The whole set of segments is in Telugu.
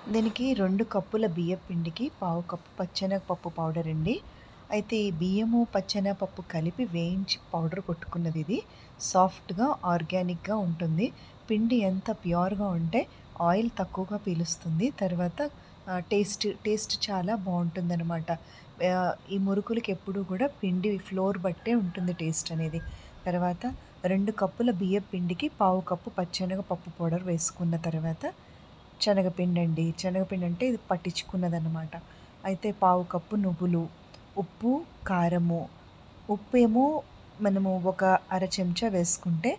దీనికి 2 కప్పుల బియ్యపు పిండికి పావు కప్పు పచ్చెనగపప్పు పౌడర్ అండి. అయితే ఈ బియ్యము, పచ్చెనగపప్పు కలిపి వేయించి పౌడర్ కొట్టుకున్నది ఇది. సాఫ్ట్‌గా, ఆర్గానిక్‌గా ఉంటుంది. పిండి ఎంత ప్యూర్‌గా ఉంటే ఆయిల్ తక్కువగా పీలుస్తుంది. తర్వాత టేస్ట్ చాలా బావుంటుందనమాట. ఈ మురుకులకి ఎప్పుడూ కూడా పిండి ఫ్లోర్ బట్టే ఉంటుంది టేస్ట్ అనేది. తర్వాత 2 కప్పుల బియ్యపు పిండికి పావు కప్పు పచ్చెనగపప్పు పౌడర్ వేసుకున్న తర్వాత శనగపిండండి. శనగపిండి అంటే ఇది పట్టించుకున్నదనమాట. అయితే పావు కప్పు నువ్వులు, ఉప్పు, కారము. ఉప్పేమో మనము ఒక అర చెంచా వేసుకుంటే,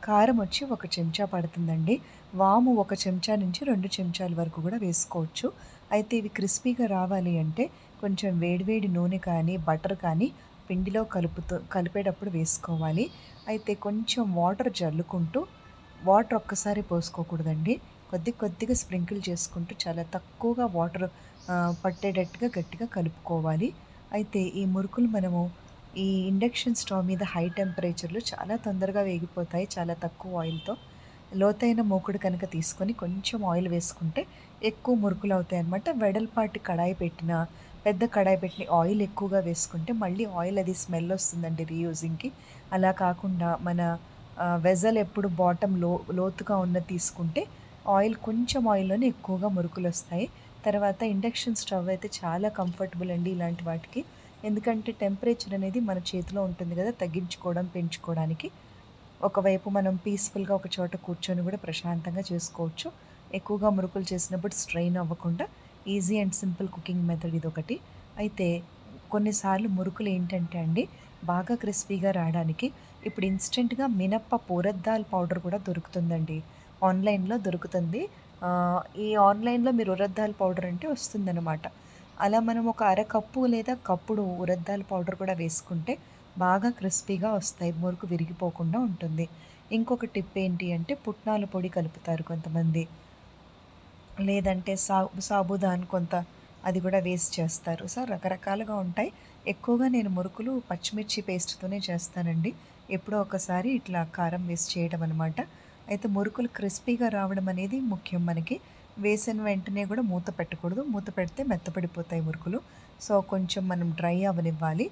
కారం వచ్చి ఒక చెంచా పడుతుందండి. వాము ఒక చెంచా నుంచి 2 చెంచాల వరకు గూడా వేసుకోవచ్చు. అయితే ఇవి క్రిస్పీగా రావాలి అంటే కొంచెం వేడి వేడి నూనె కానీ, బటర్ కానీ పిండిలో కలిపేటప్పుడు వేసుకోవాలి. అయితే కొంచెం వాటర్ జల్లుకుంటూ వాటర్ ఒక్కసారి పోసుకోకూడదండి. కొద్దిగా స్ప్రింకిల్ చేసుకుంటూ చాలా తక్కువగా వాటర్ పట్టేటట్టుగా గట్టిగా కలుపుకోవాలి. అయితే ఈ మురుకులు మనము ఈ ఇండక్షన్ స్టవ్ మీద హై టెంపరేచర్‌లో చాలా తొందరగా వేగిపోతాయి. చాలా తక్కువ ఆయిల్‌తో. లోతైన మూకుడు కనుక తీసుకొని కొంచెం ఆయిల్ వేసుకుంటే ఎక్కువ మురుకులవుతాయన్నమాట. వెడల్పాటి కడాయి పెట్టినా, పెద్ద కడాయి పెట్టి ఆయిల్ ఎక్కువగా వేసుకుంటే మళ్ళీ ఆయిల్ అది స్మెల్ వస్తుందండి రీయూజింగ్‌కి. అలా కాకుండా మన వెసల్ ఎప్పుడు బాటమ్ లోతుగా ఉన్నది తీసుకుంటే కొంచెం ఆయిల్‌లోనే ఎక్కువగా మురుకులొస్తాయి. తర్వాత ఇండక్షన్ స్టవ్ అయితే చాలా కంఫర్టబుల్ అండి ఇలాంటి వాటికి. ఎందుకంటే టెంపరేచర్ అనేది మన చేతిలో ఉంటుంది గదా! తగ్గించుకోవడం, పెంచుకోవడానికి. ఒకవైపు మనం పీస్‌ఫుల్‌గా ఒక చోట కూర్చొని గూడా ప్రశాంతంగా చేసుకోవచ్చు. ఎక్కువగా మురుకులు చేసినప్పుడు స్ట్రెయిన్ అవ్వకుండా easy and simple cooking method ఇదొకటి. అయితే కొన్నిసార్లు మురుకులు ఏంటంటే అండి, బాగా క్రిస్పీగా రాడానికి ఇప్పుడు ఇన్‌స్టంట్‌గా మినప్పప్పు ఉరద్ దాల్ పౌడర్ కూడా దొరుకుతుందండి. ఆన్‌లైన్‌లో దొరుకుతుంది. ఈ ఆన్‌లైన్‌లో మీరు ఉరద్ దాల్ పౌడర్ అంటే వస్తుందనమాట. అలా మనం ఒక అరకప్పు లేదా కప్పుడు ఉరద్ దాల్ పౌడర్ కూడా వేసుకుంటే బాగా క్రిస్పీగా వస్తాయి. మురుకు విరిగిపోకుండా ఉంటుంది. ఇంకొక టిప్ ఏంటి అంటే పుట్నాల పొడి కలుపుతారు కొంతమంది. లేదంటే సాబుదాన్ కొంత అది కూడా వేసి చేస్తారు. సో, రకరకాలుగా ఉంటాయి. ఎక్కువగా నేను మురుకులు పచ్చిమిర్చి పేస్ట్‌తోనే చేస్తానండి. ఎప్పుడో ఒకసారి ఇట్లా కారం వేసి చేయడం అనమాట. అయితే మురుకులు క్రిస్పీగా రావడం అనేది ముఖ్యం మనకి. వేసిన వెంటనే కూడా మూత పెట్టకూడదు. మూత పెడితే మెత్తపడిపోతాయి మురుకులు. సో, కొంచెం మనం డ్రై అవ్వనివ్వాలి.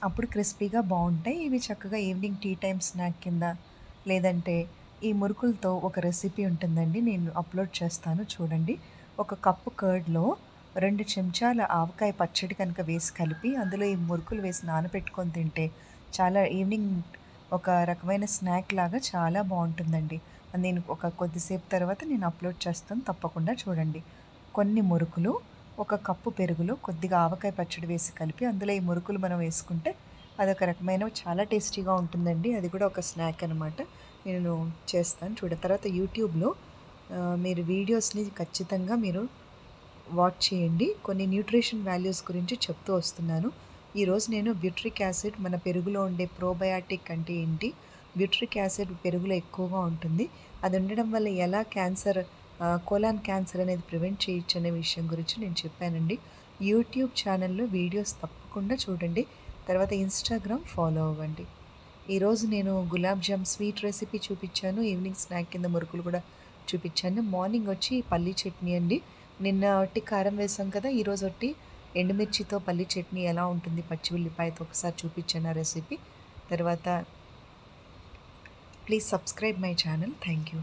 అప్పుడు క్రిస్పీగా బావుంటాయి. ఇవి చక్కగా ఈవినింగ్ టీ టైమ్ స్నాక్ కింద లేదంటే ఈ మురుకులతో ఒక రెసిపీ ఉంటుందండి. నేను అప్‌లోడ్ చేస్తాను చూడండి. ఒక కప్పు కర్డ్‌లో 2 చెంచాల ఆవకాయ పచ్చడి కనుక వేసి కలిపి అందులో ఈ మురుకులు వేసి నానబెట్టుకొని తింటే చాలా ఈవినింగ్ ఒక రకమైన స్నాక్ లాగా చాలా బావుంటుందండి. నేను ఒక కొద్దిసేపు తర్వాత నేను అప్‌లోడ్ చేస్తాను తప్పకుండా చూడండి. కొన్ని మురుకులు, ఒక కప్పు పెరుగులో కొద్దిగా ఆవకాయ పచ్చడి వేసి కలిపి అందులో ఈ మురుకులు మనం వేసుకుంటే అదొక రకమైన చాలా టేస్టీగా ఉంటుందండి. అది కూడా ఒక స్నాక్ అనమాట. నేను చేస్తాను తర్వాత యూట్యూబ్‌లో మీరు వీడియోస్‌ని ఖచ్చితంగా మీరు వాచ్ చేయండి. కొన్ని న్యూట్రిషన్ వాల్యూస్ గురించి చెప్తూ వస్తున్నాను. ఈరోజు నేను బ్యూట్రిక్ యాసిడ్ మన పెరుగులో ఉండే ప్రోబయాటిక్ అంటే ఏంటి? బ్యూట్రిక్ యాసిడ్ పెరుగులో ఎక్కువగా ఉంటుంది. అది ఉండడం వల్ల ఎలా కోలాన్ క్యాన్సర్ అనేది ప్రివెంట్ చేయొచ్చు అనే విషయం గురించి నేను చెప్పానండి. యూట్యూబ్ ఛానల్‌లో వీడియోస్ తప్పకుండా చూడండి. తర్వాత ఇన్‌స్టాగ్రామ్ ఫాలో అవ్వండి. ఈరోజు నేను గులాబ్ జామ్ స్వీట్ రెసిపీ చూపిచ్చాను. ఈవినింగ్ స్నాక్ కింద మురుకులు కూడా చూపిచ్చాను. మార్నింగ్ వచ్చి పల్లీ చట్నీ అండి. నిన్న ఒట్టి కారం వేసాం కదా! ఈరోజు ఒట్టి ఎండుమిర్చితో పల్లీ చట్నీ ఎలా ఉంటుంది పచ్చి ఉల్లిపాయతో ఒకసారి చూపిచ్చాను ఆ రెసిపీ. తర్వాత please subscribe my channel. Thank you.